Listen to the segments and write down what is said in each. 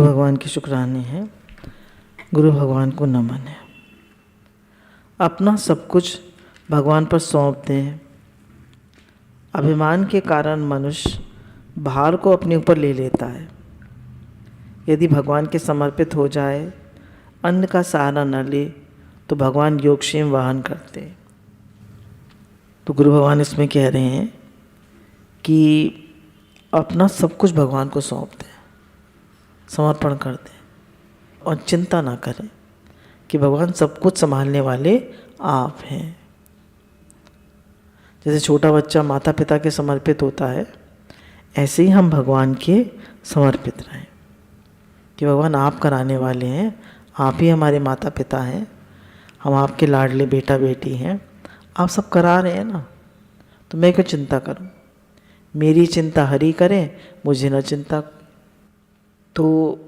भगवान की शुक्राने हैं। गुरु भगवान को नमन है। अपना सब कुछ भगवान पर सौंप दें। अभिमान के कारण मनुष्य भार को अपने ऊपर ले लेता है। यदि भगवान के समर्पित हो जाए, अन्न का सहारा न ले, तो भगवान योगक्षेम वाहन करते। तो गुरु भगवान इसमें कह रहे हैं कि अपना सब कुछ भगवान को सौंप दें, समर्पण कर दें और चिंता ना करें कि भगवान सब कुछ संभालने वाले आप हैं। जैसे छोटा बच्चा माता पिता के समर्पित होता है, ऐसे ही हम भगवान के समर्पित रहें कि भगवान आप कराने वाले हैं, आप ही हमारे माता पिता हैं, हम आपके लाडले बेटा बेटी हैं, आप सब करा रहे हैं ना, तो मैं क्यों चिंता करूं? मेरी चिंता हरि करें, मुझे न चिंता। तो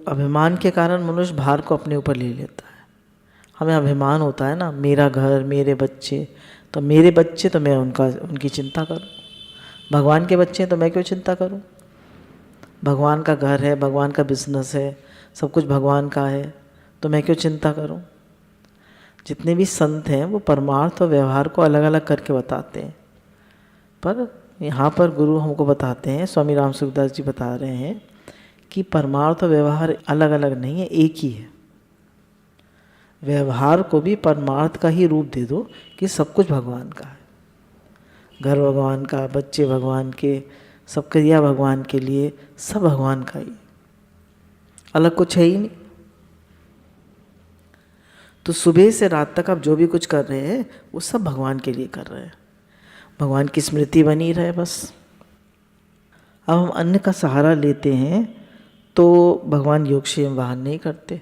अभिमान के कारण मनुष्य भार को अपने ऊपर ले लेता है। हमें अभिमान होता है ना, मेरा घर, मेरे बच्चे, तो मेरे बच्चे तो मैं उनकी चिंता करूं। भगवान के बच्चे तो मैं क्यों चिंता करूं? भगवान का घर है, भगवान का बिजनेस है, सब कुछ भगवान का है, तो मैं क्यों चिंता करूं? जितने भी संत हैं वो परमार्थ और व्यवहार को अलग अलग करके बताते हैं, पर यहाँ पर गुरु हमको बताते हैं, स्वामी राम सुखदास जी बता रहे हैं कि परमार्थ और व्यवहार अलग अलग नहीं है, एक ही है। व्यवहार को भी परमार्थ का ही रूप दे दो कि सब कुछ भगवान का है। घर भगवान का, बच्चे भगवान के, सब क्रिया भगवान के लिए, सब भगवान का ही, अलग कुछ है ही नहीं। तो सुबह से रात तक आप जो भी कुछ कर रहे हैं वो सब भगवान के लिए कर रहे हैं, भगवान की स्मृति बनी रहे बस। अब हम अन्न का सहारा लेते हैं तो भगवान योगक्षेम वाहन नहीं करते।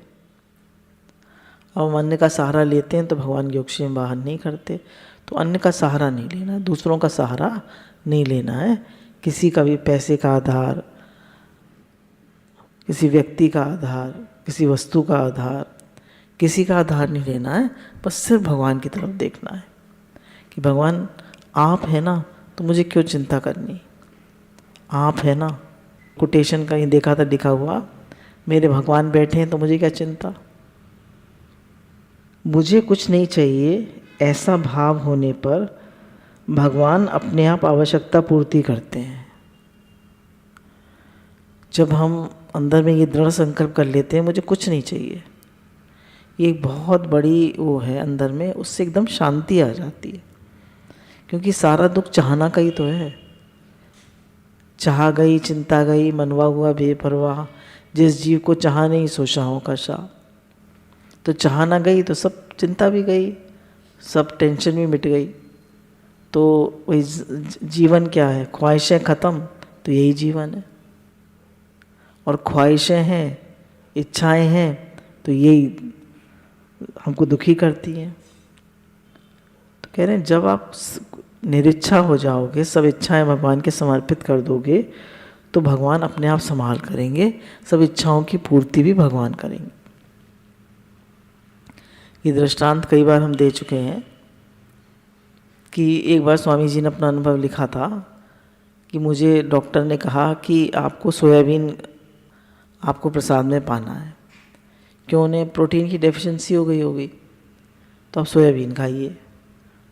अब हम अन्न का सहारा लेते हैं तो भगवान योगक्षेम वाहन नहीं करते। तो अन्न का सहारा नहीं लेना है, दूसरों का सहारा नहीं लेना है, किसी का भी पैसे का आधार, किसी व्यक्ति का आधार, किसी वस्तु का आधार, किसी का आधार नहीं लेना है। बस सिर्फ भगवान की तरफ देखना है कि भगवान आप है ना, तो मुझे क्यों चिंता करनी? आप है ना। कोटेशन कहीं देखा था लिखा हुआ, मेरे भगवान बैठे हैं तो मुझे क्या चिंता। मुझे कुछ नहीं चाहिए, ऐसा भाव होने पर भगवान अपने आप आवश्यकता पूर्ति करते हैं। जब हम अंदर में ये दृढ़ संकल्प कर लेते हैं मुझे कुछ नहीं चाहिए, ये एक बहुत बड़ी वो है अंदर में, उससे एकदम शांति आ जाती है। क्योंकि सारा दुख चाहना का ही तो है। चाह गई, चिंता गई, मनवा हुआ बेपरवाह, जिस जीव को चाह नहीं सो शाहों का शाह। तो चाह ना गई तो सब चिंता भी गई, सब टेंशन भी मिट गई। तो वही जीवन क्या है? ख्वाहिशें ख़त्म, तो यही जीवन है। और ख्वाहिशें हैं, इच्छाएं हैं, तो यही हमको दुखी करती हैं। तो कह रहे हैं जब आप निरिच्छा हो जाओगे, सब इच्छाएं भगवान के समर्पित कर दोगे, तो भगवान अपने आप संभाल करेंगे, सब इच्छाओं की पूर्ति भी भगवान करेंगे। ये दृष्टांत कई बार हम दे चुके हैं कि एक बार स्वामी जी ने अपना अनुभव लिखा था कि मुझे डॉक्टर ने कहा कि आपको सोयाबीन आपको प्रसाद में पाना है, क्यों? उन्हें प्रोटीन की डेफिशिएंसी हो गई होगी, तो आप सोयाबीन खाइए।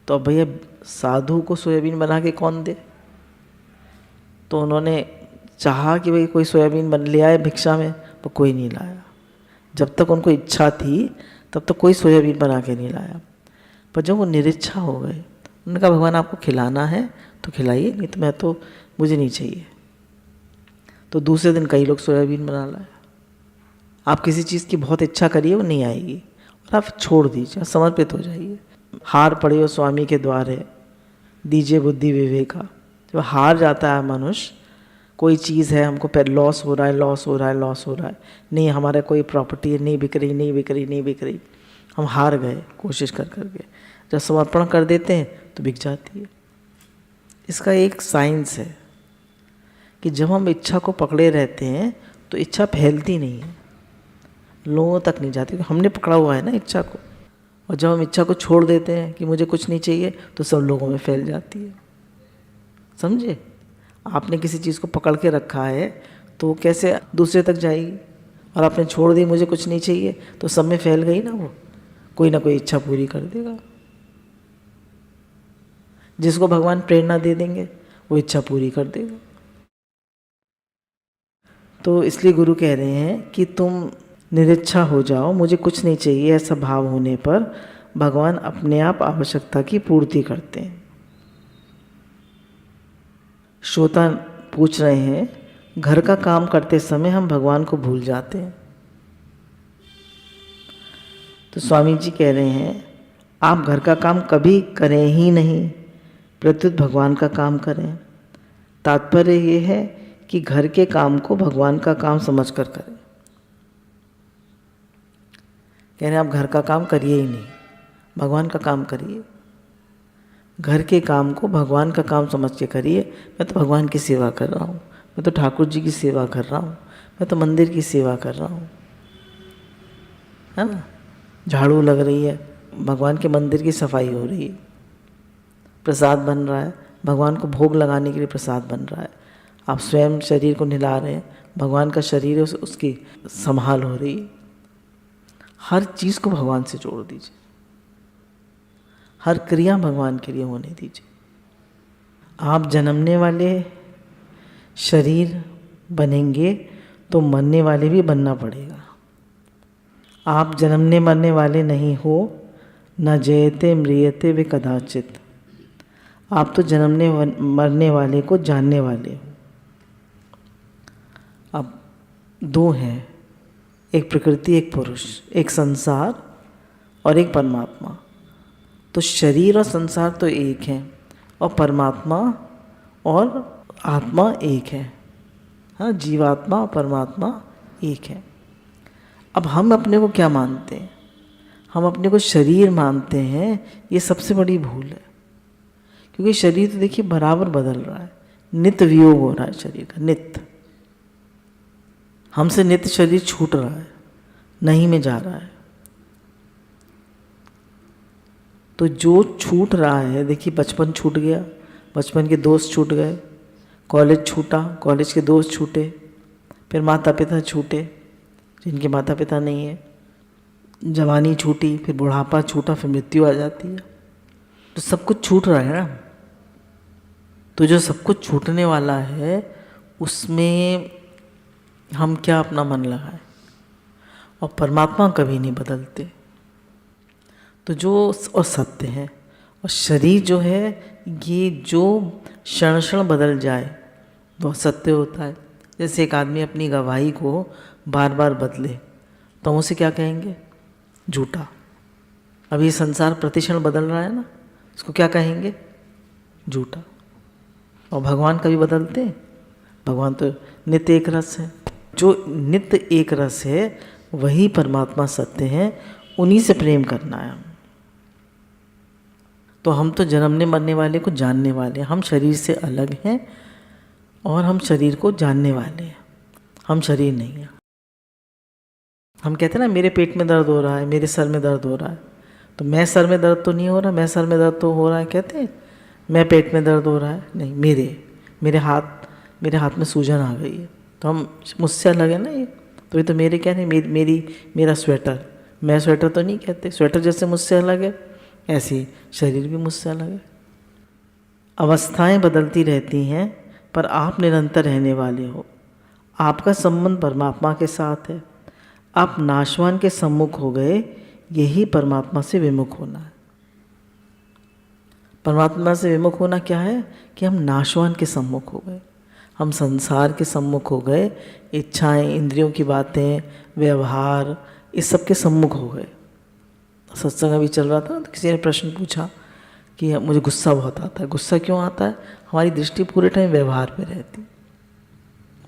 तो अब भैया साधु को सोयाबीन बना के कौन दे? तो उन्होंने चाहा कि भाई कोई सोयाबीन बन ले आए भिक्षा में, पर कोई नहीं लाया। जब तक उनको इच्छा थी तब तक कोई सोयाबीन बना के नहीं लाया। पर जब वो निरिच्छा हो गए, उन्होंने कहा भगवान आपको खिलाना है तो खिलाइए, नहीं तो मुझे नहीं चाहिए। तो दूसरे दिन कई लोग सोयाबीन बना लाए। आप किसी चीज़ की बहुत इच्छा करिए, वो नहीं आएगी, और आप छोड़ दीजिए, समर्पित हो जाइए। हार पड़े हो स्वामी के द्वारे, दीजिए बुद्धि विवेका। जब हार जाता है मनुष्य, कोई चीज़ है हमको लॉस हो रहा है, लॉस हो रहा है, लॉस हो रहा है, नहीं हमारा कोई प्रॉपर्टी नहीं बिक रही, नहीं बिक रही, नहीं बिक रही, हम हार गए कोशिश कर करके। जब समर्पण कर देते हैं तो बिक जाती है। इसका एक साइंस है कि जब हम इच्छा को पकड़े रहते हैं तो इच्छा फैलती नहीं है, लोगों तक नहीं जाती, हमने पकड़ा हुआ है ना इच्छा को। और जब हम इच्छा को छोड़ देते हैं कि मुझे कुछ नहीं चाहिए, तो सब लोगों में फैल जाती है। समझे? आपने किसी चीज़ को पकड़ के रखा है तो वो कैसे दूसरे तक जाएगी? और आपने छोड़ दी मुझे कुछ नहीं चाहिए, तो सब में फैल गई ना वो, कोई ना कोई इच्छा पूरी कर देगा। जिसको भगवान प्रेरणा दे देंगे वो इच्छा पूरी कर देगा। तो इसलिए गुरु कह रहे हैं कि तुम निरिच्छा हो जाओ, मुझे कुछ नहीं चाहिए, ऐसा भाव होने पर भगवान अपने आप आवश्यकता की पूर्ति करते हैं। श्रोता पूछ रहे हैं, घर का काम करते समय हम भगवान को भूल जाते हैं। तो स्वामी जी कह रहे हैं, आप घर का काम कभी करें ही नहीं, प्रत्युत भगवान का काम करें। तात्पर्य ये है कि घर के काम को भगवान का काम समझकर करें। कह रहे हैं आप घर का काम करिए ही नहीं, भगवान का काम करिए। घर के काम को भगवान का काम समझ के करिए। मैं तो भगवान की सेवा कर रहा हूँ, मैं तो ठाकुर जी की सेवा कर रहा हूँ, मैं तो मंदिर की सेवा कर रहा हूँ, है ना। झाड़ू लग रही है, भगवान के मंदिर की सफाई हो रही है, प्रसाद बन रहा है, भगवान को भोग लगाने के लिए प्रसाद बन रहा है, आप स्वयं शरीर को निला रहे हैं, भगवान का शरीर है, उसकी संभाल हो रही है। हर चीज़ को भगवान से जोड़ दीजिए, हर क्रिया भगवान के लिए होने दीजिए। आप जन्मने वाले शरीर बनेंगे तो मरने वाले भी बनना पड़ेगा। आप जन्मने मरने वाले नहीं हो, न जयते म्रियते वे कदाचित। आप तो जन्मने मरने वाले को जानने वाले हो। अब दो हैं, एक प्रकृति, एक पुरुष, एक संसार और एक परमात्मा। तो शरीर और संसार तो एक है, और परमात्मा और आत्मा एक है। हाँ, जीवात्मा और परमात्मा एक है। अब हम अपने को क्या मानते हैं? हम अपने को शरीर मानते हैं। ये सबसे बड़ी भूल है, क्योंकि शरीर तो देखिए बराबर बदल रहा है, नित्य वियोग हो रहा है शरीर का, नित्य। हमसे नित्य शरीर छूट रहा है, नहीं में जा रहा है। तो जो छूट रहा है, देखिए बचपन छूट गया, बचपन के दोस्त छूट गए, कॉलेज छूटा, कॉलेज के दोस्त छूटे, फिर माता पिता छूटे जिनके माता पिता नहीं है, जवानी छूटी, फिर बुढ़ापा छूटा, फिर मृत्यु आ जाती है। तो सब कुछ छूट रहा है ना। तो जो सब कुछ छूटने वाला है उसमें हम क्या अपना मन लगाएं? और परमात्मा कभी नहीं बदलते। तो जो और सत्य है, और शरीर जो है ये जो क्षण क्षण बदल जाए वो सत्य होता है। जैसे एक आदमी अपनी गवाही को बार बार बदले तो हम उसे क्या कहेंगे? झूठा। अब ये संसार प्रतिक्षण बदल रहा है ना, इसको क्या कहेंगे? झूठा। और भगवान कभी बदलते? भगवान तो नित्य एक रस है। जो नित्य एक रस है वही परमात्मा सत्य है, उन्हीं से प्रेम करना है। तो हम तो जन्मने मरने वाले को जानने वाले हैं, हम शरीर से अलग हैं और हम शरीर को जानने वाले हैं, हम शरीर नहीं हैं। हम कहते हैं ना मेरे पेट में दर्द हो रहा है, मेरे सर में दर्द हो रहा है, तो मैं सर में दर्द तो नहीं हो रहा, मैं सर में दर्द तो हो रहा है कहते हैं, मैं पेट में दर्द हो रहा है नहीं, मेरे हाथ में सूजन आ गई है, तो हम मुझसे अलग है ना ये। तो ये तो मेरे क्या नहीं, मेरा स्वेटर, मैं स्वेटर तो नहीं कहते, स्वेटर जैसे मुझसे अलग है ऐसे ही शरीर भी मुझसे अलग है। अवस्थाएं बदलती रहती हैं पर आप निरंतर रहने वाले हो। आपका संबंध परमात्मा के साथ है। आप नाशवान के सम्मुख हो गए, यही परमात्मा से विमुख होना है। परमात्मा से विमुख होना क्या है? कि हम नाशवान के सम्मुख हो गए, हम संसार के सम्मुख हो गए, इच्छाएं, इंद्रियों की बातें, व्यवहार, इस सब के सम्मुख हो गए। सत्संग अभी चल रहा था तो किसी ने प्रश्न पूछा कि मुझे गुस्सा बहुत आता है। गुस्सा क्यों आता है? हमारी दृष्टि पूरे टाइम व्यवहार पे रहती।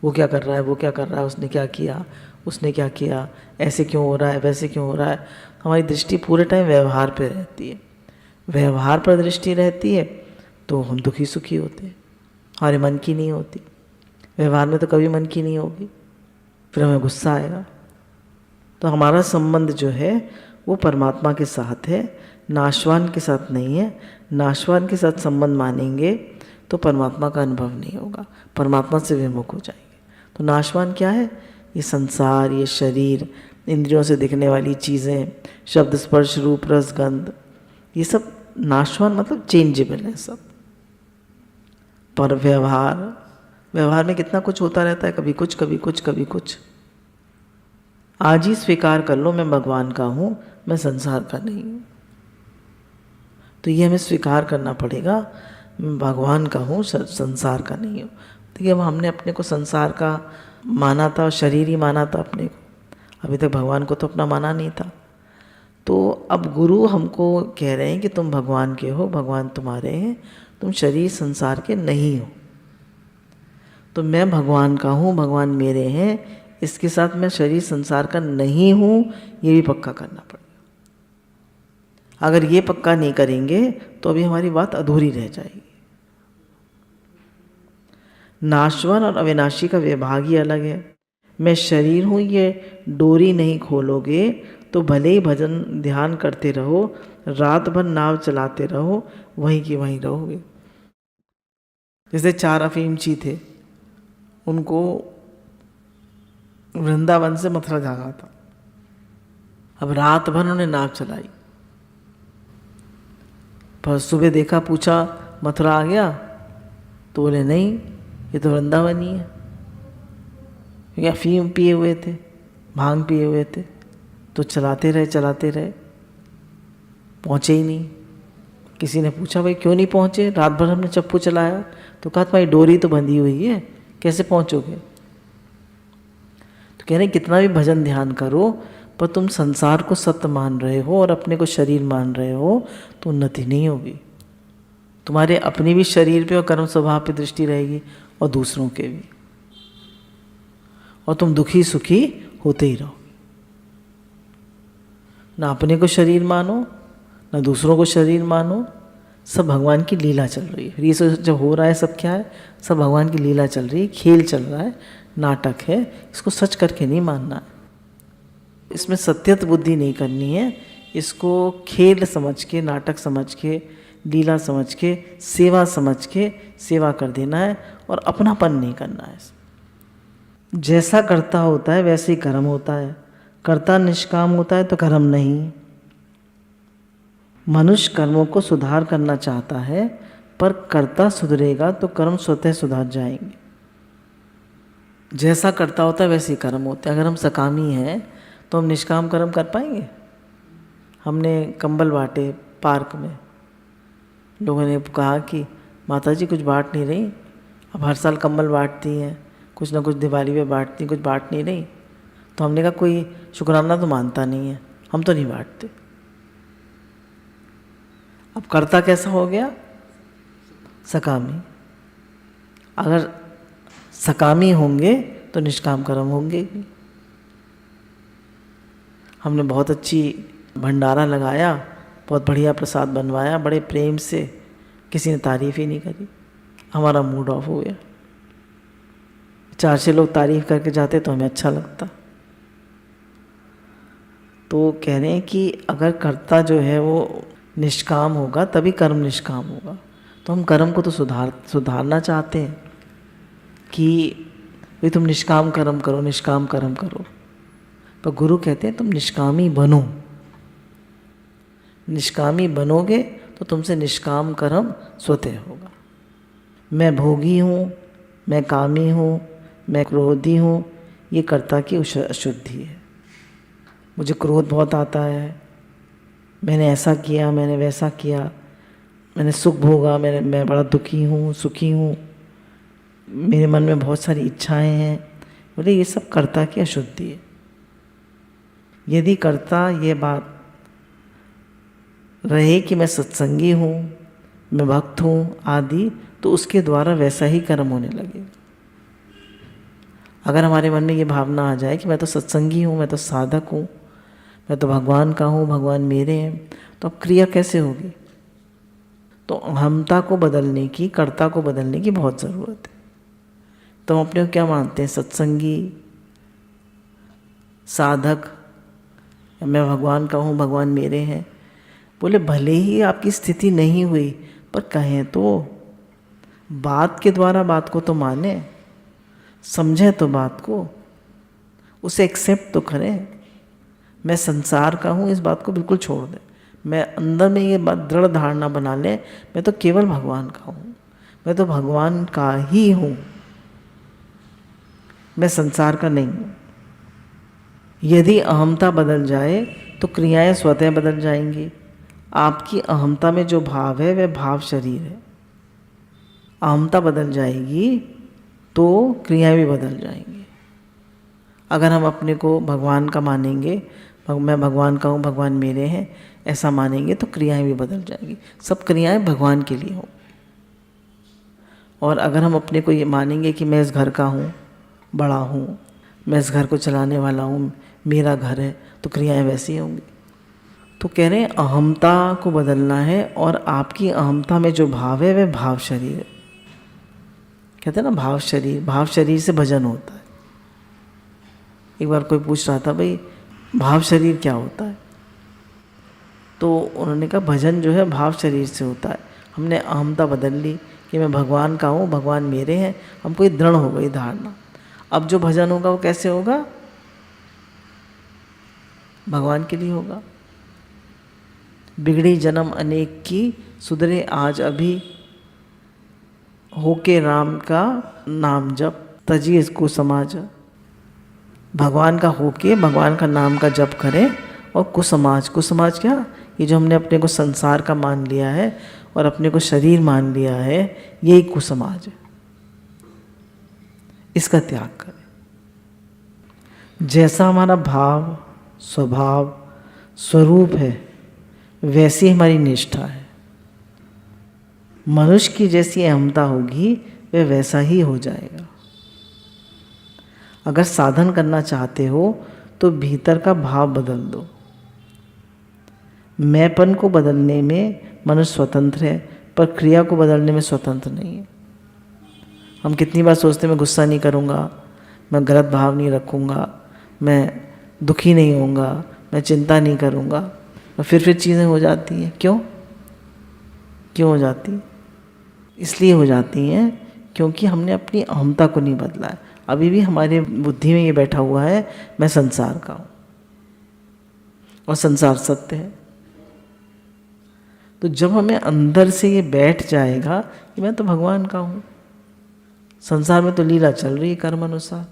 वो क्या कर रहा है, वो क्या कर रहा है, उसने क्या किया, उसने क्या किया, ऐसे क्यों हो रहा है, वैसे क्यों हो रहा है। हमारी दृष्टि पूरे टाइम व्यवहार पे रहती है। व्यवहार पर दृष्टि रहती है तो हम दुखी सुखी होते हैं, हमारे मन की नहीं होती। व्यवहार में तो कभी मन की नहीं होगी, फिर हमें गुस्सा आएगा। तो हमारा संबंध जो है वो परमात्मा के साथ है, नाशवान के साथ नहीं है। नाशवान के साथ संबंध मानेंगे तो परमात्मा का अनुभव नहीं होगा, परमात्मा से विमुख हो जाएंगे। तो नाशवान क्या है? ये संसार, ये शरीर, इंद्रियों से दिखने वाली चीज़ें, शब्द स्पर्श रूप रस गंध, ये सब नाशवान मतलब चेंजेबल है सब। पर व्यवहार में कितना कुछ होता रहता है, कभी कुछ कभी कुछ कभी कुछ। आज ही स्वीकार कर लो मैं भगवान का हूँ, मैं संसार का नहीं हूँ। तो ये हमें स्वीकार करना पड़ेगा, मैं भगवान का हूँ, संसार का नहीं हूँ। देखिए, अब हमने अपने को संसार का माना था, शरीर ही माना था अपने को, अभी तक भगवान को तो अपना माना नहीं था। तो अब गुरु हमको कह रहे हैं कि तुम भगवान के हो, भगवान तुम्हारे हैं, तुम शरीर संसार के नहीं हो। तो मैं भगवान का हूँ, भगवान मेरे हैं, इसके साथ मैं शरीर संसार का नहीं हूँ, ये भी पक्का करना पड़ेगा। अगर ये पक्का नहीं करेंगे तो अभी हमारी बात अधूरी रह जाएगी। नाशवान और अविनाशी का विभाग ही अलग है। मैं शरीर हूँ, ये डोरी नहीं खोलोगे तो भले ही भजन ध्यान करते रहो, रात भर नाव चलाते रहो, वहीं की वहीं रहोगे। जैसे 4 अफीमची थे, उनको वृंदावन से मथुरा जाना था। अब रात भर उन्होंने नाव चलाई, पर सुबह देखा, पूछा मथुरा आ गया? तो बोले नहीं, ये तो वृंदावन ही है। क्योंकि अफीम पिए हुए थे, भांग पिए हुए थे, तो चलाते रहे, पहुँचे ही नहीं। किसी ने पूछा भाई क्यों नहीं पहुँचे? रात भर हमने चप्पू चलाया। तो कहा तुम्हारी डोरी तो बंधी हुई है, कैसे पहुँचोगे? तो कह रहे कितना भी भजन ध्यान करो, पर तुम संसार को सत्य मान रहे हो और अपने को शरीर मान रहे हो, तो उन्नति नहीं होगी। तुम्हारे अपने भी शरीर पे और कर्म स्वभाव पे दृष्टि रहेगी, और दूसरों के भी, और तुम दुखी सुखी होते ही रहो। ना अपने को शरीर मानो, ना दूसरों को शरीर मानो, सब भगवान की लीला चल रही है। ये सब जब हो रहा है, सब क्या है? सब भगवान की लीला चल रही है, खेल चल रहा है, नाटक है। इसको सच करके नहीं मानना है, इसमें सत्यत बुद्धि नहीं करनी है। इसको खेल समझ के, नाटक समझ के, लीला समझ के, सेवा समझ के सेवा कर देना है, और अपनापन नहीं करना है। जैसा कर्ता होता है वैसे ही कर्म होता है। कर्ता निष्काम होता है तो कर्म नहीं। मनुष्य कर्मों को सुधार करना चाहता है, पर कर्ता सुधरेगा तो कर्म स्वतः सुधार जाएंगे। जैसा कर्ता होता है वैसे ही कर्म होते हैं। अगर हम सकामी हैं तो हम निष्काम कर्म कर पाएंगे? हमने कंबल बांटे पार्क में, लोगों ने कहा कि माता जी कुछ बांट नहीं रही, अब हर साल कंबल बांटती हैं, कुछ ना कुछ दिवाली पे बांटती, कुछ बांट नहीं रही। तो हमने कहा कोई शुक्राना तो मानता नहीं है, हम तो नहीं बांटते। अब कर्ता कैसा हो गया? सकामी। अगर सकामी होंगे तो निष्काम कर्म होंगे। हमने बहुत अच्छी भंडारा लगाया, बहुत बढ़िया प्रसाद बनवाया, बड़े प्रेम से, किसी ने तारीफ़ ही नहीं करी, हमारा मूड ऑफ हो गया। 4-6 लोग तारीफ़ करके जाते तो हमें अच्छा लगता। तो कह रहे हैं कि अगर कर्ता जो है वो निष्काम होगा तभी कर्म निष्काम होगा। तो हम कर्म को तो सुधारना चाहते हैं कि भाई तुम निष्काम कर्म करो, निष्काम कर्म करो, पर गुरु कहते हैं तुम निष्कामी बनो। निष्कामी बनोगे तो तुमसे निष्काम कर्म स्वतः होगा। मैं भोगी हूँ, मैं कामी हूँ, मैं क्रोधी हूँ, ये कर्ता की अशुद्धि है। मुझे क्रोध बहुत आता है, मैंने ऐसा किया, मैंने वैसा किया, मैंने सुख भोगा, मैं बड़ा दुखी हूँ, सुखी हूँ, मेरे मन में बहुत सारी इच्छाएं हैं। बोले ये सब कर्ता की अशुद्धि है। यदि कर्ता ये बात रहे कि मैं सत्संगी हूँ, मैं भक्त हूँ आदि, तो उसके द्वारा वैसा ही कर्म होने लगेगा। अगर हमारे मन में ये भावना आ जाए कि मैं तो सत्संगी हूँ, मैं तो साधक हूँ, मैं तो भगवान का हूँ, भगवान मेरे हैं, तो अब क्रिया कैसे होगी? तो अहमता को बदलने की, कर्ता को बदलने की बहुत ज़रूरत है। तो हम अपने को क्या मानते हैं? सत्संगी, साधक, मैं भगवान का हूँ, भगवान मेरे हैं। बोले भले ही आपकी स्थिति नहीं हुई, पर कहें तो, बात के द्वारा बात को तो माने, समझें तो बात को। उसे एक्सेप्ट तो करें। मैं संसार का हूँ, इस बात को बिल्कुल छोड़ दें। मैं अंदर में ये बात दृढ़ धारणा बना लें, मैं तो केवल भगवान का हूँ, मैं तो भगवान का ही हूँ, मैं संसार का नहीं हूँ। यदि अहमता बदल जाए तो क्रियाएं स्वतः बदल जाएंगी। आपकी अहमता में जो भाव है वह भाव शरीर है। अहमता बदल जाएगी तो क्रियाएं भी बदल जाएंगी। अगर हम अपने को भगवान का मानेंगे, मैं भगवान का हूँ, भगवान मेरे हैं, ऐसा मानेंगे तो क्रियाएं भी बदल जाएंगी। सब क्रियाएं भगवान के लिए हो। और अगर हम अपने को ये मानेंगे कि मैं इस घर का हूँ, बड़ा हूँ, मैं इस घर को चलाने वाला हूँ, मेरा घर है, तो क्रियाएं वैसी होंगी। तो कह रहे हैं अहमता को बदलना है, और आपकी अहमता में जो भाव है वह भाव शरीर है। कहते हैं ना भाव शरीर, भाव शरीर से भजन होता है। एक बार कोई पूछ रहा था भाई भाव शरीर क्या होता है, तो उन्होंने कहा भजन जो है भाव शरीर से होता है। हमने अहमता बदल ली कि मैं भगवान का हूँ, भगवान मेरे हैं, हमको ये दृढ़ हो गई धारणा। अब जो भजन होगा वो कैसे होगा? भगवान के लिए होगा। बिगड़ी जन्म अनेक की, सुधरे आज अभी, होके राम का नाम जप, तजी इसको समाज। भगवान का होके भगवान का नाम का जप करें, और कुसमाज, कुसमाज क्या? ये जो हमने अपने को संसार का मान लिया है और अपने को शरीर मान लिया है, यही कुसमाज है। इसका त्याग करें। जैसा हमारा भाव, स्वभाव, स्वरूप है, वैसी हमारी निष्ठा है। मनुष्य की जैसी अहमता होगी वह वैसा ही हो जाएगा। अगर साधन करना चाहते हो तो भीतर का भाव बदल दो। मैंपन को बदलने में मनुष्य स्वतंत्र है, पर क्रिया को बदलने में स्वतंत्र नहीं है। हम कितनी बार सोचते हैं मैं गुस्सा नहीं करूँगा, मैं गलत भाव नहीं रखूँगा, मैं दुखी नहीं होऊंगा, मैं चिंता नहीं करूँगा, और फिर चीज़ें हो जाती हैं। क्यों हो जाती? इसलिए हो जाती हैं क्योंकि हमने अपनी अहमता को नहीं बदला है। अभी भी हमारे बुद्धि में ये बैठा हुआ है मैं संसार का हूँ, और संसार सत्य है। तो जब हमें अंदर से ये बैठ जाएगा कि मैं तो भगवान का हूँ, संसार में तो लीला चल रही है कर्म अनुसार,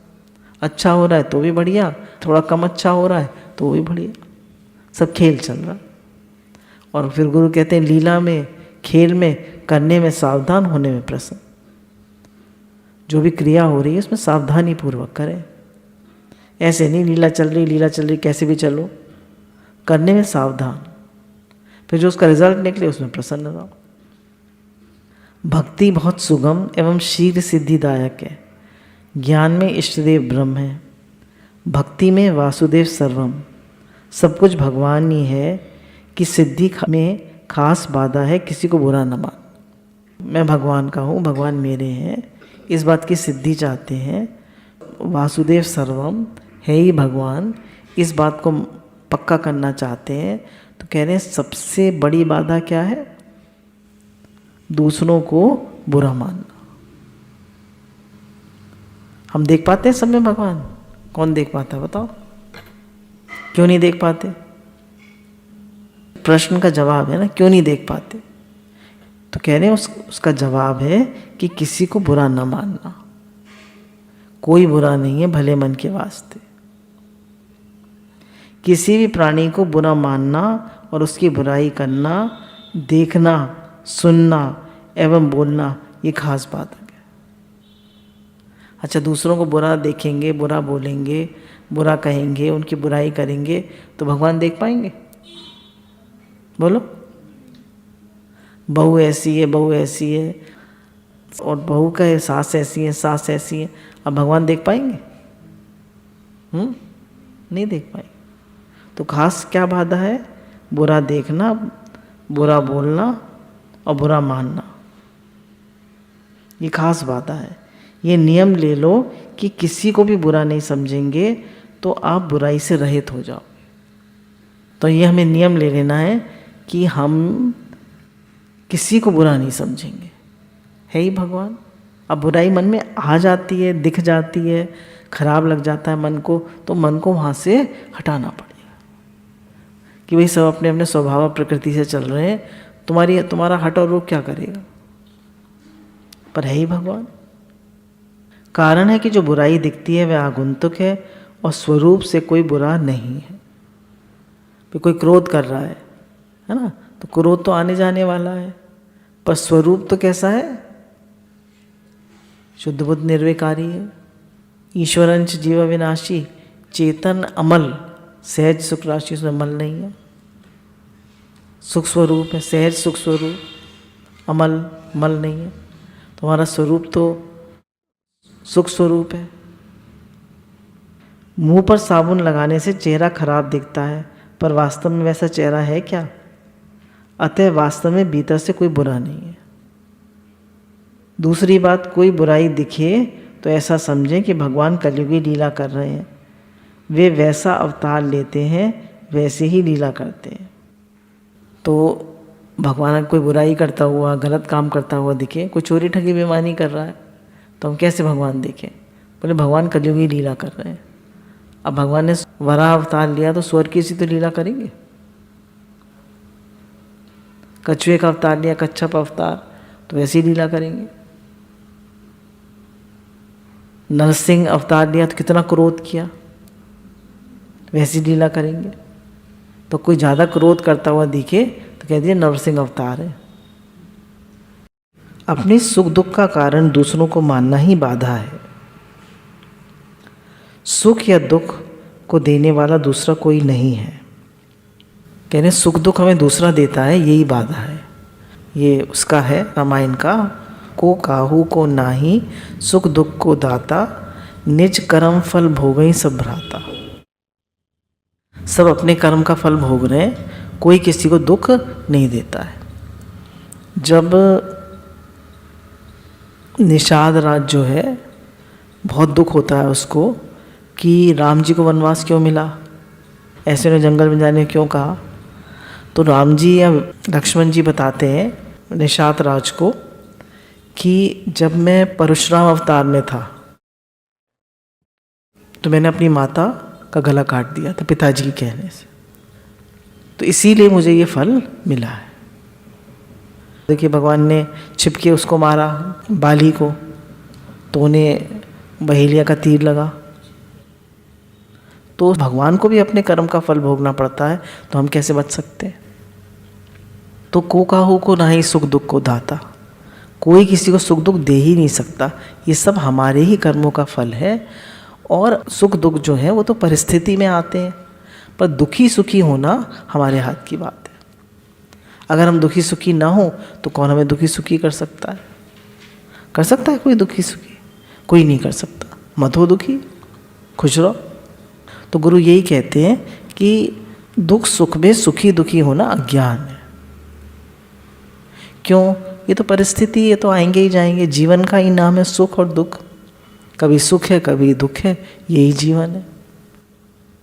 अच्छा हो रहा है तो भी बढ़िया, थोड़ा कम अच्छा हो रहा है तो भी बढ़िया, सब खेल चल रहा। और फिर गुरु कहते हैं लीला में, खेल में, करने में सावधान, होने में प्रसन्न। जो भी क्रिया हो रही है उसमें सावधानी पूर्वक करें। ऐसे नहीं लीला चल रही कैसे भी चलो, करने में सावधान, फिर जो उसका रिजल्ट निकले उसमें प्रसन्न रहो। भक्ति बहुत सुगम एवं शीघ्र सिद्धिदायक है। ज्ञान में इष्टदेव ब्रह्म है, भक्ति में वासुदेव सर्वम, सब कुछ भगवान ही है। कि सिद्धि में खास बाधा है, किसी को बुरा न मान। मैं भगवान का हूँ, भगवान मेरे हैं, इस बात की सिद्धि चाहते हैं। वासुदेव सर्वम है ही भगवान, इस बात को पक्का करना चाहते हैं। तो कह रहे हैं सबसे बड़ी बाधा क्या है? दूसरों को बुरा मानना। हम देख पाते हैं सब में भगवान? कौन देख पाता है बताओ? क्यों नहीं देख पाते? प्रश्न का जवाब है ना, क्यों नहीं देख पाते? तो कह रहे हैं उसका जवाब है कि किसी को बुरा न मानना। कोई बुरा नहीं है भले मन के वास्ते। किसी भी प्राणी को बुरा मानना और उसकी बुराई करना, देखना, सुनना एवं बोलना, ये खास बात है। अच्छा, दूसरों को बुरा देखेंगे, बुरा बोलेंगे, बुरा कहेंगे, उनकी बुराई करेंगे तो भगवान देख पाएंगे? बोलो। बहू ऐसी है, बहू ऐसी है, और बहू का सास ऐसी है, सास ऐसी है, अब भगवान देख पाएंगे? नहीं देख पाएंगे। तो खास क्या बाधा है? बुरा देखना, बुरा बोलना और बुरा मानना, ये खास बाधा है। ये नियम ले लो कि किसी को भी बुरा नहीं समझेंगे तो आप बुराई से रहित हो जाओ। तो ये हमें नियम ले लेना है कि हम किसी को बुरा नहीं समझेंगे, है ही भगवान, अब बुराई मन में आ जाती है, दिख जाती है, खराब लग जाता है मन को, तो मन को वहाँ से हटाना पड़ेगा कि भाई सब अपने अपने स्वभाव प्रकृति से चल रहे हैं, तुम्हारा हट और रोक क्या करेगा। पर है ही भगवान। कारण है कि जो बुराई दिखती है वह आगुंतुक है और स्वरूप से कोई बुरा नहीं है। फिर कोई क्रोध कर रहा है ना, तो क्रोध तो आने जाने वाला है, पर स्वरूप तो कैसा है, शुद्ध बुद्ध निर्विकारी है। ईश्वरंच जीव विनाशी, चेतन अमल, सहज सुख राशि, उसमें मल नहीं है। सुख स्वरूप है, सहज सुख स्वरूप, अमल मल नहीं है। तुम्हारा स्वरूप तो सुख स्वरूप है। मुंह पर साबुन लगाने से चेहरा खराब दिखता है, पर वास्तव में वैसा चेहरा है क्या? अतः वास्तव में भीतर से कोई बुरा नहीं है। दूसरी बात, कोई बुराई दिखे तो ऐसा समझें कि भगवान कलयुगी लीला कर रहे हैं। वे वैसा अवतार लेते हैं, वैसे ही लीला करते हैं। तो भगवान कोई बुराई करता हुआ, गलत काम करता हुआ दिखे, कोई चोरी ठगी बेईमानी कर रहा है, तो हम कैसे भगवान देखें? बोले भगवान कलयुगी लीला कर रहे हैं। अब भगवान ने वराह अवतार लिया तो स्वर्ग की सी तो लीला करेंगे। कछुए का अवतार लिया, कच्छप अवतार, तो वैसी लीला करेंगे। नरसिंह अवतार लिया तो कितना क्रोध किया, वैसी लीला करेंगे। तो कोई ज़्यादा क्रोध करता हुआ दिखे तो कह दिए नरसिंह अवतार है। अपने सुख दुख का कारण दूसरों को मानना ही बाधा है। सुख या दुख को देने वाला दूसरा कोई नहीं है। कहने सुख दुख हमें दूसरा देता है, यही बाधा है। ये उसका है रामायण का, को काहू को नाही, सुख दुख को दाता, निज कर्म फल भोगई सब भ्राता। सब अपने कर्म का फल भोग रहे हैं, कोई किसी को दुख नहीं देता है। जब निषाद राज जो है, बहुत दुख होता है उसको कि राम जी को वनवास क्यों मिला, ऐसे ने जंगल में जाने क्यों कहा। तो राम जी या लक्ष्मण जी बताते हैं निषाद राज को कि जब मैं परशुराम अवतार में था तो मैंने अपनी माता का गला काट दिया था पिताजी के कहने से, तो इसीलिए मुझे ये फल मिला है। देखिए भगवान ने छिपके उसको मारा, बाली को, तो उन्हें बहेलिया का तीर लगा। तो भगवान को भी अपने कर्म का फल भोगना पड़ता है, तो हम कैसे बच सकते हैं? तो को काहू को नाही सुख दुख को दाता, कोई किसी को सुख दुख दे ही नहीं सकता। ये सब हमारे ही कर्मों का फल है। और सुख दुख जो है वो तो परिस्थिति में आते हैं, पर दुखी सुखी होना हमारे हाथ की बात है। अगर हम दुखी सुखी ना हो तो कौन हमें दुखी सुखी कर सकता है? कर सकता है कोई दुखी सुखी? कोई नहीं कर सकता। मत हो दुखी, खुश रहो। तो गुरु यही कहते हैं कि दुख सुख में सुखी दुखी होना अज्ञान है। क्यों? ये तो परिस्थिति, ये तो आएंगे ही जाएंगे। जीवन का ही नाम है सुख और दुख। कभी सुख है, कभी दुख है, यही जीवन है।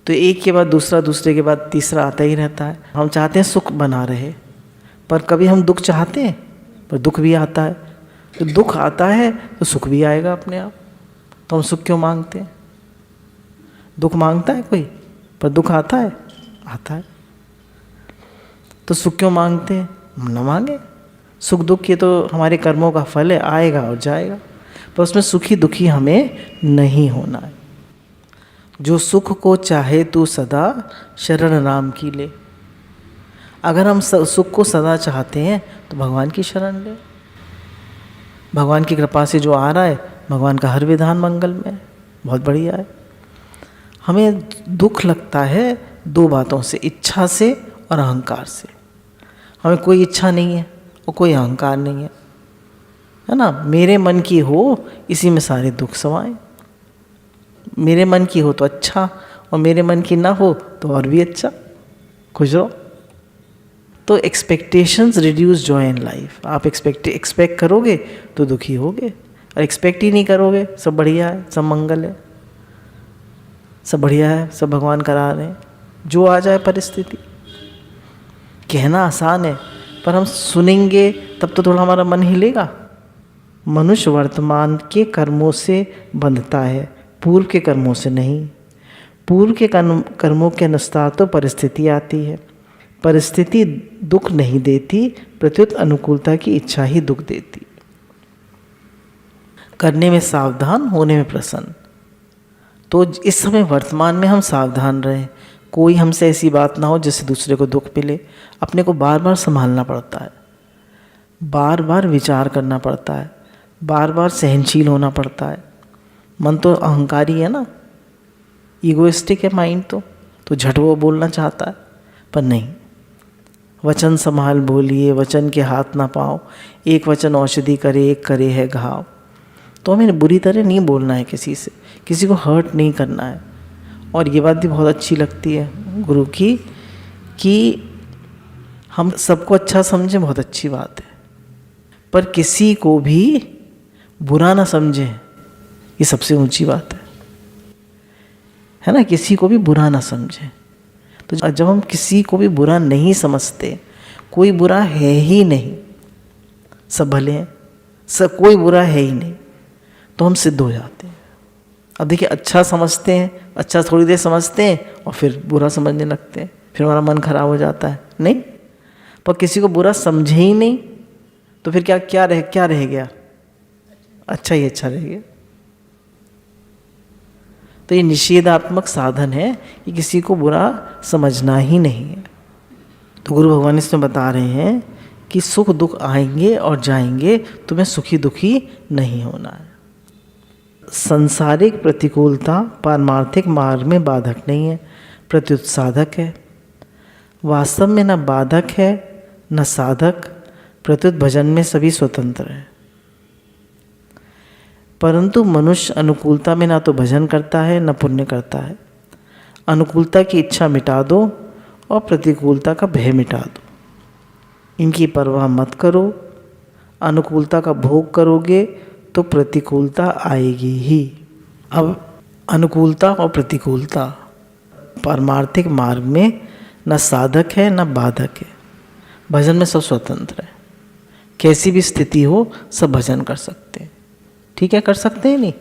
तो एक के बाद दूसरा, दूसरे के बाद तीसरा आता ही रहता है। हम चाहते हैं सुख बना रहे, पर कभी हम दुख चाहते हैं, पर दुख भी आता है। तो दुख आता है तो सुख भी आएगा अपने आप। तो हम सुख क्यों मांगते हैं? दुख मांगता है कोई, पर दुख आता है? आता है। तो सुख क्यों मांगते हैं? हम न मांगे। सुख दुख ये तो हमारे कर्मों का फल है, आएगा और जाएगा, पर उसमें सुखी दुखी हमें नहीं होना है। जो सुख को चाहे तू सदा, शरण राम की ले। अगर हम सुख को सदा चाहते हैं तो भगवान की शरण ले। भगवान की कृपा से जो आ रहा है, भगवान का हर विधान मंगल में है, बहुत बढ़िया है। हमें दुख लगता है दो बातों से, इच्छा से और अहंकार से। हमें कोई इच्छा नहीं है और कोई अहंकार नहीं है ना। मेरे मन की हो, इसी में सारे दुख समाए। मेरे मन की हो तो अच्छा, और मेरे मन की ना हो तो और भी अच्छा, खुश रहो। तो expectations reduce joy in life. आप एक्सपेक्ट करोगे तो दुखी होगे, और एक्सपेक्ट ही नहीं करोगे, सब बढ़िया है, सब मंगल है, सब बढ़िया है, सब भगवान करा रहे हैं, जो आ जाए परिस्थिति। कहना आसान है, पर हम सुनेंगे तब तो थोड़ा हमारा मन हिलेगा। मनुष्य वर्तमान के कर्मों से बंधता है, पूर्व के कर्मों से नहीं। पूर्व के कर्मों के अनुसार तो परिस्थिति आती है। परिस्थिति दुख नहीं देती, प्रत्युत अनुकूलता की इच्छा ही दुख देती। करने में सावधान, होने में प्रसन्न। तो इस समय वर्तमान में हम सावधान रहें, कोई हमसे ऐसी बात ना हो जिससे दूसरे को दुख मिले। अपने को बार बार संभालना पड़ता है, बार बार विचार करना पड़ता है, बार बार सहनशील होना पड़ता है। मन तो अहंकारी है ना, ईगोइस्टिक है माइंड तो झट वो बोलना चाहता है, पर नहीं। वचन संभाल बोलिए, वचन के हाथ ना पाओ। एक वचन औषधि करे, एक करे है घाव। तो हमें बुरी तरह नहीं बोलना है किसी से, किसी को हर्ट नहीं करना है। और ये बात भी बहुत अच्छी लगती है गुरु की कि हम सबको अच्छा समझें, बहुत अच्छी बात है, पर किसी को भी बुरा ना समझें, ये सबसे ऊंची बात है ना। किसी को भी बुरा ना समझें। तो जब हम किसी को भी बुरा नहीं समझते, कोई बुरा है ही नहीं, सब भले हैं, सब कोई बुरा है ही नहीं, तो हम सिद्ध हो जाते हैं। अब देखिए, अच्छा समझते हैं, अच्छा थोड़ी देर समझते हैं और फिर बुरा समझने लगते हैं, फिर हमारा मन खराब हो जाता है। नहीं, पर किसी को बुरा समझे ही नहीं तो फिर क्या रह गया? अच्छा ही अच्छा रह गया। तो ये निषेधात्मक साधन है कि किसी को बुरा समझना ही नहीं है। तो गुरु भगवान इसमें बता रहे हैं कि सुख दुख आएंगे और जाएंगे, तुम्हें सुखी दुखी नहीं होना है। सांसारिक प्रतिकूलता पारमार्थिक मार्ग में बाधक नहीं है, प्रत्युत साधक है। वास्तव में न बाधक है न साधक, प्रत्युत भजन में सभी स्वतंत्र हैं। परंतु मनुष्य अनुकूलता में ना तो भजन करता है न पुण्य करता है। अनुकूलता की इच्छा मिटा दो और प्रतिकूलता का भय मिटा दो। इनकी परवाह मत करो। अनुकूलता का भोग करोगे तो प्रतिकूलता आएगी ही। अब अनुकूलता और प्रतिकूलता पारमार्थिक मार्ग में न साधक है न बाधक है। भजन में सब स्वतंत्र है, कैसी भी स्थिति हो सब भजन कर सकते हैं। ठीक है, कर सकते हैं, नहीं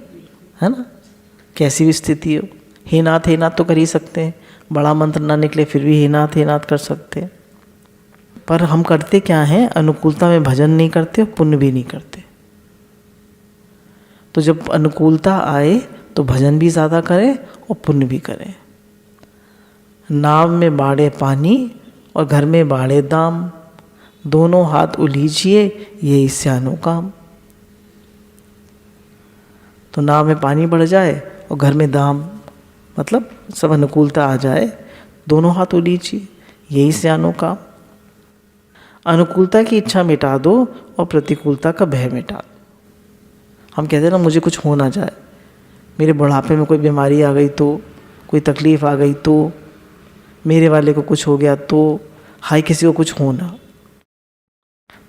है ना। कैसी भी स्थिति हो, हे नाथ तो कर ही सकते हैं। बड़ा मंत्र ना निकले फिर भी हे नाथ कर सकते हैं। पर हम करते क्या हैं? अनुकूलता में भजन नहीं करते और पुण्य भी नहीं करते। तो जब अनुकूलता आए तो भजन भी ज़्यादा करें और पुण्य भी करें। नाव में बाड़े पानी और घर में बाड़े दाम, दोनों हाथ उलीझिए यही स्यानो काम। तो नाव में पानी बढ़ जाए और घर में दाम, मतलब सब अनुकूलता आ जाए, दोनों हाथ उलीझिए यही स्यानो काम। अनुकूलता की इच्छा मिटा दो और प्रतिकूलता का भय मिटा दो। हम कहते हैं ना, मुझे कुछ हो ना जाए, मेरे बुढ़ापे में कोई बीमारी आ गई तो, कोई तकलीफ़ आ गई तो, मेरे वाले को कुछ हो गया तो, हाय किसी को कुछ होना।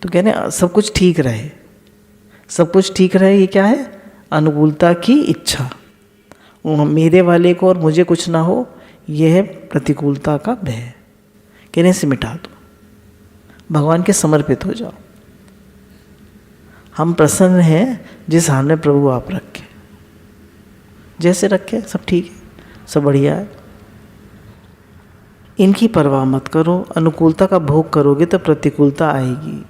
तो कहने सब कुछ ठीक रहे, सब कुछ ठीक रहे, ये क्या है? अनुकूलता की इच्छा। मेरे वाले को और मुझे कुछ ना हो, यह है प्रतिकूलता का भय। कहने से मिटा दो, भगवान के समर्पित हो जाओ। हम प्रसन्न हैं जिस हाल में प्रभु आप रखे, जैसे रखे सब ठीक है, सब बढ़िया है। इनकी परवाह मत करो। अनुकूलता का भोग करोगे तो प्रतिकूलता आएगी।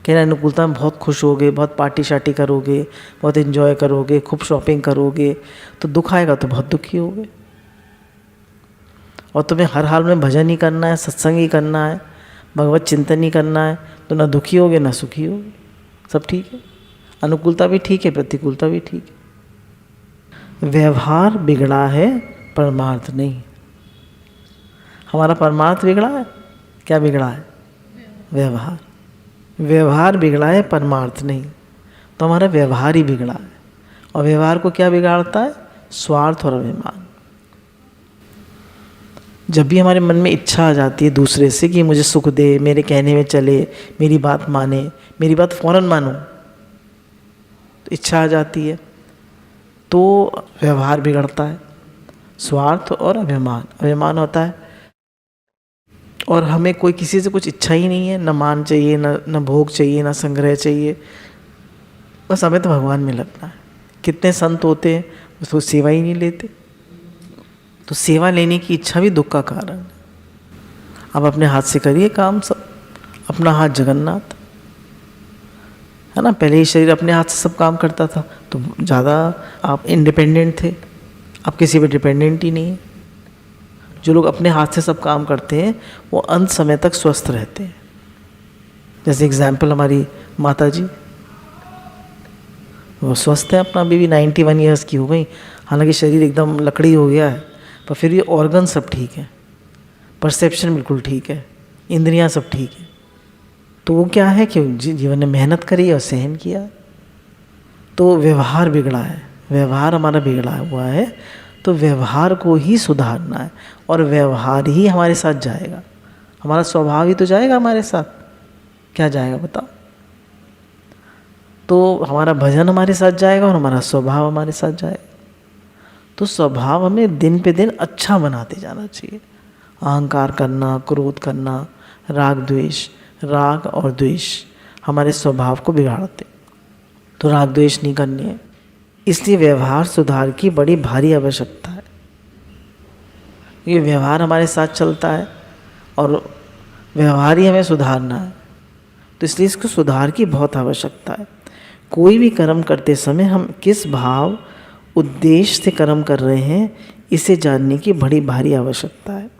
कहना अनुकूलता में बहुत खुश होगे, बहुत पार्टी शार्टी करोगे, बहुत एंजॉय करोगे, खूब शॉपिंग करोगे, तो दुख आएगा तो बहुत दुखी होगे। और तुम्हें हर हाल में भजन ही करना है, सत्संग ही करना है, भगवत चिंतन ही करना है, तो ना दुखी होगे ना सुखी होगे, सब ठीक है। अनुकूलता भी ठीक है, प्रतिकूलता भी ठीक है। व्यवहार बिगड़ा है, परमार्थ नहीं। हमारा परमार्थ बिगड़ा है, क्या बिगड़ा है? व्यवहार। व्यवहार बिगड़ा है, परमार्थ नहीं। तो हमारा व्यवहार ही बिगड़ा है। और व्यवहार को क्या बिगाड़ता है? स्वार्थ और अभिमान। जब भी हमारे मन में इच्छा आ जाती है दूसरे से कि मुझे सुख दे, मेरे कहने में चले, मेरी बात माने, मेरी बात फौरन मानो, तो इच्छा आ जाती है, तो व्यवहार बिगड़ता है। स्वार्थ और अभिमान, अभिमान होता है। और हमें कोई किसी से कुछ इच्छा ही नहीं है, न मान चाहिए, न भोग चाहिए, न संग्रह चाहिए, बस हमें तो भगवान में लगना है। कितने संत होते हैं उसको सेवा ही नहीं लेते, तो सेवा लेने की इच्छा भी दुख का कारण है। आप अपने हाथ से करिए काम सब, अपना हाथ जगन्नाथ है ना। पहले ही शरीर अपने हाथ से सब काम करता था तो ज़्यादा आप इंडिपेंडेंट थे, आप किसी पे डिपेंडेंट ही नहीं है। जो लोग अपने हाथ से सब काम करते हैं वो अंत समय तक स्वस्थ रहते हैं। जैसे एग्जाम्पल हमारी माता जी, वो स्वस्थ है, अपना बेबी 91 ईयर्स की हो गई, हालांकि शरीर एकदम लकड़ी हो गया है, पर फिर भी ऑर्गन सब ठीक है, परसेप्शन बिल्कुल ठीक है, इंद्रियां सब ठीक है। तो वो क्या है कि जीवन ने मेहनत करी और सहन किया। तो व्यवहार बिगड़ा है, व्यवहार हमारा बिगड़ा हुआ है, तो व्यवहार को ही सुधारना है और व्यवहार ही हमारे साथ जाएगा। हमारा स्वभाव ही तो जाएगा हमारे साथ, क्या जाएगा बताओ। तो हमारा भजन हमारे साथ जाएगा और हमारा स्वभाव हमारे साथ जाएगा। तो स्वभाव हमें दिन पे दिन अच्छा बनाते जाना चाहिए। अहंकार करना, क्रोध करना, राग और द्वेष हमारे स्वभाव को बिगाड़ते, तो राग द्वेष नहीं करनी है। इसलिए व्यवहार सुधार की बड़ी भारी आवश्यकता है। ये व्यवहार हमारे साथ चलता है और व्यवहार ही हमें सुधारना है, तो इसलिए इसको सुधार की बहुत आवश्यकता है। कोई भी कर्म करते समय हम किस भाव उद्देश्य से कर्म कर रहे हैं, इसे जानने की बड़ी भारी आवश्यकता है।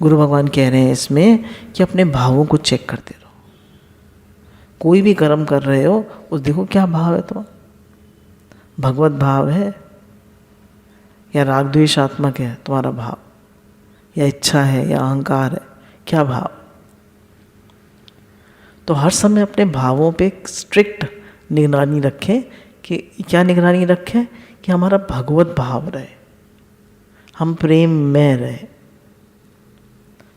गुरु भगवान कह रहे हैं इसमें कि अपने भावों को चेक करते रहो। कोई भी कर्म कर रहे हो उस देखो क्या भाव है तुम्हारा, भगवत भाव है या राग द्वेषात्मक है तुम्हारा भाव, या इच्छा है या अहंकार है, क्या भाव। तो हर समय अपने भावों पे स्ट्रिक्ट निगरानी रखें। कि क्या निगरानी रखें? कि हमारा भगवत भाव रहे, हम प्रेम में रहे।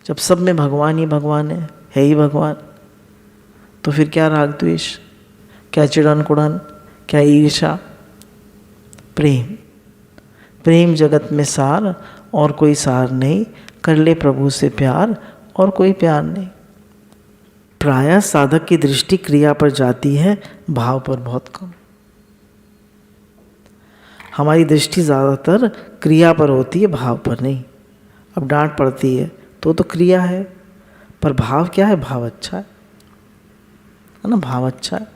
जब सब में भगवान है ही भगवान, तो फिर क्या राग द्वेष, क्या चिड़न कुड़न, क्या ईर्षा। प्रेम जगत में सार और कोई सार नहीं, कर ले प्रभु से प्यार और कोई प्यार नहीं। प्रायः साधक की दृष्टि क्रिया पर जाती है, भाव पर बहुत कम। हमारी दृष्टि ज़्यादातर क्रिया पर होती है, भाव पर नहीं। अब डांट पड़ती है तो क्रिया है, पर भाव क्या है? भाव अच्छा है ना, भाव अच्छा है।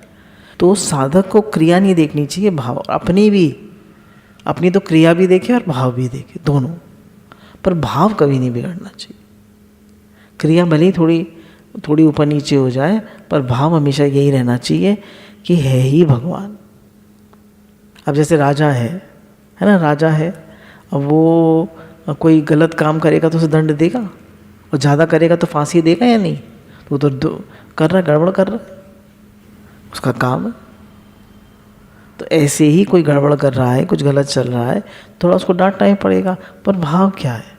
तो साधक को क्रिया नहीं देखनी चाहिए, भाव। अपनी तो क्रिया भी देखे और भाव भी देखे, दोनों, पर भाव कभी नहीं बिगड़ना चाहिए। क्रिया भले ही थोड़ी ऊपर नीचे हो जाए, पर भाव हमेशा यही रहना चाहिए कि है ही भगवान। अब जैसे राजा है ना, राजा है, अब वो कोई गलत काम करेगा तो उसे दंड देगा, और ज़्यादा करेगा तो फांसी देगा या नहीं? तो कर रहा है, गड़बड़ कर रहा है, उसका काम है। तो ऐसे ही कोई गड़बड़ कर रहा है, कुछ गलत चल रहा है, थोड़ा उसको डांटना ही पड़ेगा। पर भाव क्या है?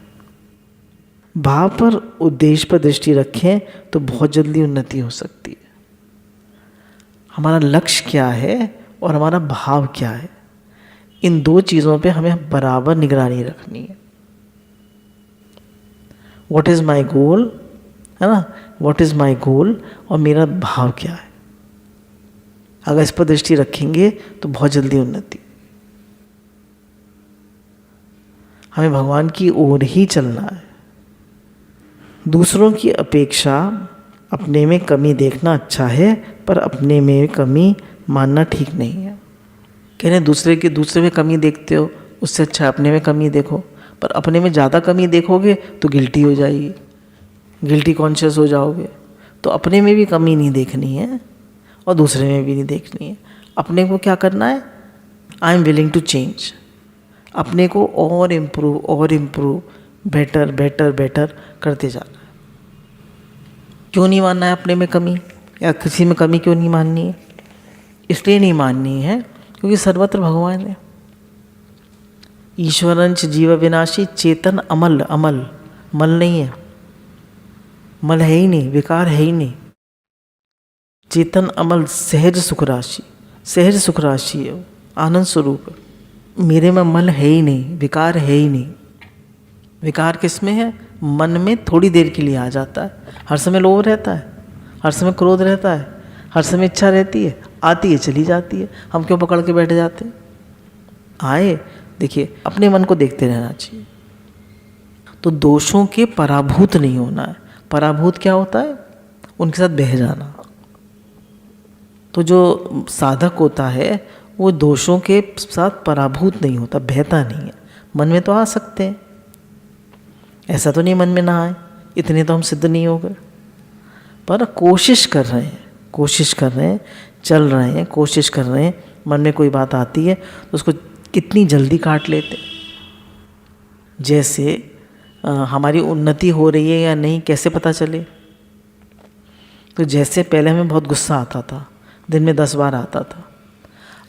भाव पर, उद्देश्य पर दृष्टि रखें तो बहुत जल्दी उन्नति हो सकती है। हमारा लक्ष्य क्या है और हमारा भाव क्या है, इन दो चीज़ों पे हमें बराबर निगरानी रखनी है। व्हाट इज़ माई गोल, है ना, व्हाट इज़ माई गोल, और मेरा भाव क्या है। अगर इस पर दृष्टि रखेंगे तो बहुत जल्दी उन्नति। हमें भगवान की ओर ही चलना है। दूसरों की अपेक्षा अपने में कमी देखना अच्छा है, पर अपने में कमी मानना ठीक नहीं है। कह रहे दूसरे में कमी देखते हो, उससे अच्छा अपने में कमी देखो। पर अपने में ज़्यादा कमी देखोगे तो गिल्टी हो जाएगी, गिल्टी कॉन्शियस हो जाओगे। तो अपने में भी कमी नहीं देखनी है और दूसरे में भी नहीं देखनी है। अपने को क्या करना है? I am willing to change. अपने को और इम्प्रूव बेटर करते जाना है। क्यों नहीं मानना है अपने में कमी, या किसी में कमी क्यों नहीं माननी है? इसलिए नहीं माननी है क्योंकि सर्वत्र भगवान है। ईश्वरंच जीव विनाशी चेतन अमल मल नहीं है, मल है ही नहीं, विकार है ही नहीं। चेतन अमल सहज सुख राशि है, आनंद स्वरूप है। मेरे में मल है ही नहीं, विकार है ही नहीं। विकार किस में है? मन में थोड़ी देर के लिए आ जाता है। हर समय लोभ रहता है, हर समय क्रोध रहता है, हर समय इच्छा रहती है, आती है चली जाती है, हम क्यों पकड़ के बैठ जाते हैं? आए, देखिए अपने मन को देखते रहना चाहिए। तो दोषों के पराभूत नहीं होना है। पराभूत क्या होता है? उनके साथ बह जाना। तो जो साधक होता है वो दोषों के साथ पराभूत नहीं होता, बहता नहीं है। मन में तो आ सकते हैं, ऐसा तो नहीं मन में ना आए, इतने तो हम सिद्ध नहीं हो गए, पर कोशिश कर रहे हैं, कोशिश कर रहे हैं, चल रहे हैं, कोशिश कर रहे हैं। मन में कोई बात आती है तो उसको कितनी जल्दी काट लेते। जैसे हमारी उन्नति हो रही है या नहीं कैसे पता चले? तो जैसे पहले हमें बहुत गुस्सा आता था, दिन में 10 बार आता था,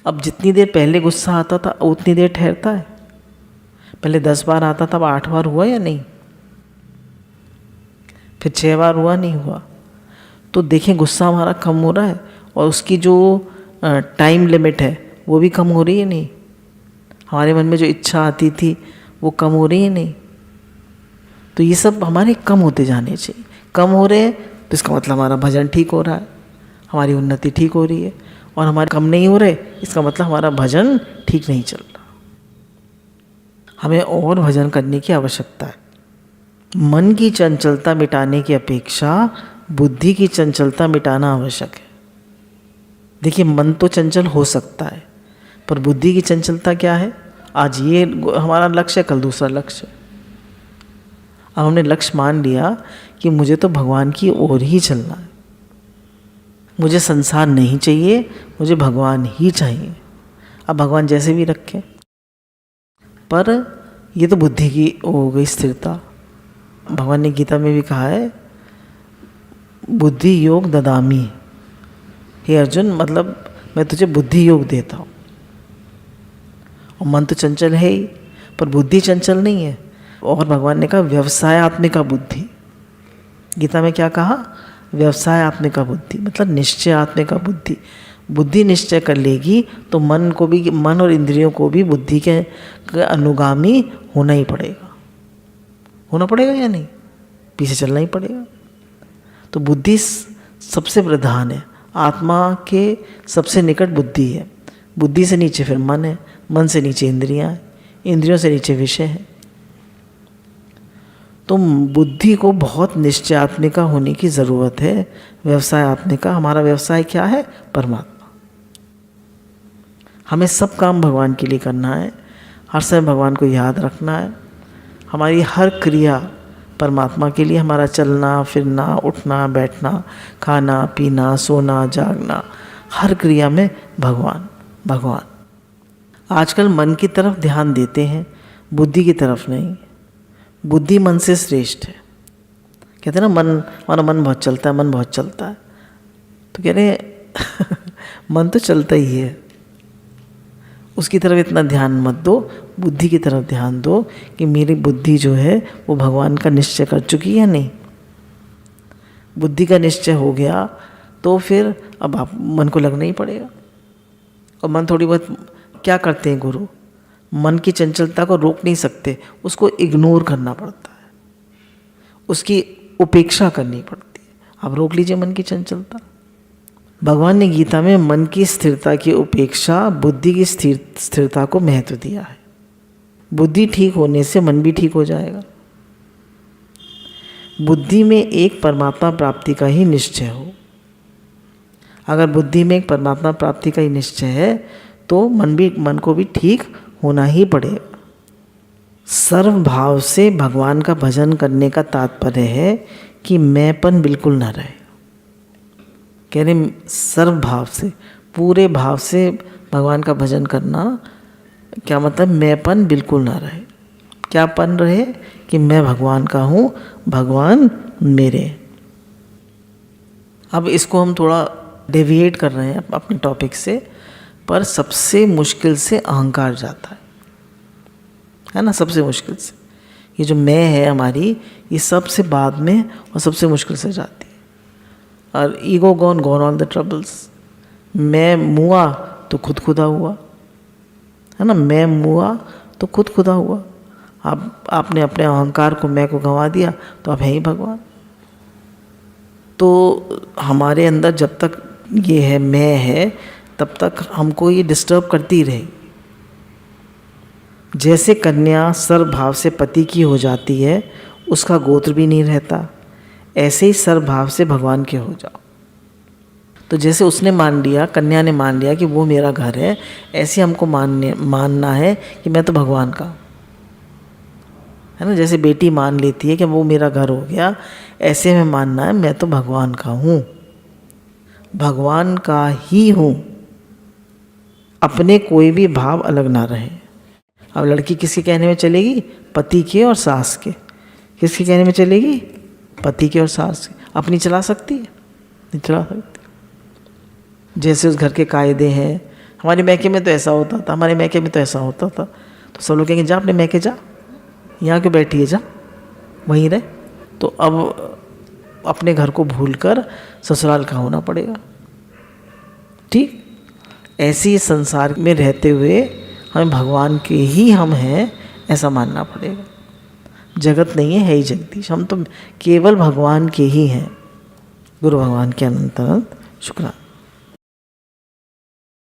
अब जितनी देर पहले गुस्सा आता था उतनी देर ठहरता है। पहले 10 बार आता था, अब 8 बार हुआ या नहीं? फिर 6 बार हुआ, नहीं हुआ? तो देखें गुस्सा हमारा कम हो रहा है और उसकी जो टाइम लिमिट है वो भी कम हो रही है, नहीं? हमारे मन में जो इच्छा आती थी वो कम हो रही है, नहीं? तो ये सब हमारे कम होते जाने चाहिए। कम हो रहे हैं तो इसका मतलब हमारा भजन ठीक हो रहा है, हमारी उन्नति ठीक हो रही है। और हमारे कम नहीं हो रहे, इसका मतलब हमारा भजन ठीक नहीं चल रहा। हमें और भजन करने की आवश्यकता है। मन की चंचलता मिटाने की अपेक्षा बुद्धि की चंचलता मिटाना आवश्यक है। देखिए मन तो चंचल हो सकता है, पर बुद्धि की चंचलता क्या है? आज ये हमारा लक्ष्य है, कल दूसरा लक्ष्य। अब हमने लक्ष्य मान लिया कि मुझे तो भगवान की ओर ही चलना है, मुझे संसार नहीं चाहिए, मुझे भगवान ही चाहिए। अब भगवान जैसे भी रखें, पर ये तो बुद्धि की हो गई स्थिरता। भगवान ने गीता में भी कहा है, बुद्धि योग ददामी। हे अर्जुन, मतलब मैं तुझे बुद्धि योग देता हूँ। और मन तो चंचल है ही, पर बुद्धि चंचल नहीं है। और भगवान ने कहा व्यवसायआत्मिका बुद्धि। गीता में क्या कहा? व्यवसायआत्मिका बुद्धि, मतलब निश्चय आत्मिका बुद्धि। बुद्धि निश्चय कर लेगी तो मन को भी, मन और इंद्रियों को भी बुद्धि के अनुगामी होना ही पड़ेगा। होना पड़ेगा या नहीं? पीछे चलना ही पड़ेगा। तो बुद्धि सबसे प्रधान है, आत्मा के सबसे निकट बुद्धि है। बुद्धि से नीचे फिर मन है, मन से नीचे इंद्रियां हैं, इंद्रियों से नीचे विषय है। तो बुद्धि को बहुत निश्चयात्मिका होने की ज़रूरत है। व्यवसायआत्मिका, हमारा व्यवसाय क्या है? परमात्मा। हमें सब काम भगवान के लिए करना है, हर समय भगवान को याद रखना है। हमारी हर क्रिया परमात्मा के लिए, हमारा चलना फिरना, उठना बैठना, खाना पीना, सोना जागना, हर क्रिया में भगवान भगवान। आजकल मन की तरफ ध्यान देते हैं, बुद्धि की तरफ नहीं। बुद्धि मन से श्रेष्ठ है। कहते हैं ना, मन, हमारा मन बहुत चलता है, मन बहुत चलता है। तो कह रहे हैं मन तो चलता ही है, उसकी तरफ इतना ध्यान मत दो, बुद्धि की तरफ ध्यान दो कि मेरी बुद्धि जो है वो भगवान का निश्चय कर चुकी है नहीं। बुद्धि का निश्चय हो गया तो फिर अब आप मन को लगना ही पड़ेगा। और मन थोड़ी बहुत क्या करते हैं गुरु? मन की चंचलता को रोक नहीं सकते, उसको इग्नोर करना पड़ता है, उसकी उपेक्षा करनी पड़ती है। आप रोक लीजिए मन की चंचलता। भगवान ने गीता में मन की स्थिरता की उपेक्षा बुद्धि की स्थिरता को महत्व दिया है। बुद्धि ठीक होने से मन भी ठीक हो जाएगा। बुद्धि में एक परमात्मा प्राप्ति का ही निश्चय हो। अगर बुद्धि में एक परमात्मा प्राप्ति का ही निश्चय है तो मन को भी ठीक होना ही पड़ेगा। सर्व भाव से भगवान का भजन करने का तात्पर्य है कि मैंपन बिल्कुल ना रहे। कह रहे सर्व भाव से, पूरे भाव से भगवान का भजन करना, क्या मतलब? मैंपन बिल्कुल ना रहे। क्या पन रहे? कि मैं भगवान का हूँ, भगवान मेरे। अब इसको हम थोड़ा डेविएट कर रहे हैं अपने टॉपिक से, पर सबसे मुश्किल से अहंकार जाता है ना, सबसे मुश्किल से। ये जो मैं है हमारी, ये सबसे बाद में और सबसे मुश्किल से जाती है। और ego gone all the troubles. मैं मुआ तो खुद खुदा हुआ, है ना। मैं मुआ तो खुद खुदा हुआ। आपने अपने अहंकार को, मैं को गंवा दिया तो आप हैं ही भगवान। तो हमारे अंदर जब तक ये है, मैं है, तब तक हमको ये डिस्टर्ब करती रहेगी। जैसे कन्या सर्वभाव से पति की हो जाती है, उसका गोत्र भी नहीं रहता, ऐसे ही सर्वभाव से भगवान के हो जाओ। तो जैसे उसने मान लिया, कन्या ने मान लिया कि वो मेरा घर है, ऐसे हमको मानना है कि मैं तो भगवान का हूँ, है ना। जैसे बेटी मान लेती है कि वो मेरा घर हो गया, ऐसे में मानना है मैं तो भगवान का हूँ, भगवान का ही हूँ, अपने कोई भी भाव अलग ना रहे। अब लड़की किसके कहने में चलेगी? पति के और सास के। किसके कहने में चलेगी? पति के और सास के। अपनी चला सकती है? नहीं चला सकती। जैसे उस घर के कायदे हैं, हमारे मैके में तो ऐसा होता था, हमारे मैके में तो ऐसा होता था, तो सब लोग कहेंगे जा अपने मैके जा, यहाँ क्यों बैठी है, जा वहीं रहे। तो अब अपने घर को भूलकर ससुराल का होना पड़ेगा। ठीक ऐसे ही संसार में रहते हुए हमें भगवान के ही हम हैं ऐसा मानना पड़ेगा। जगत नहीं है ही जगदीश, हम तो केवल भगवान के ही हैं। गुरु भगवान के अनंत अनंत शुक्राना।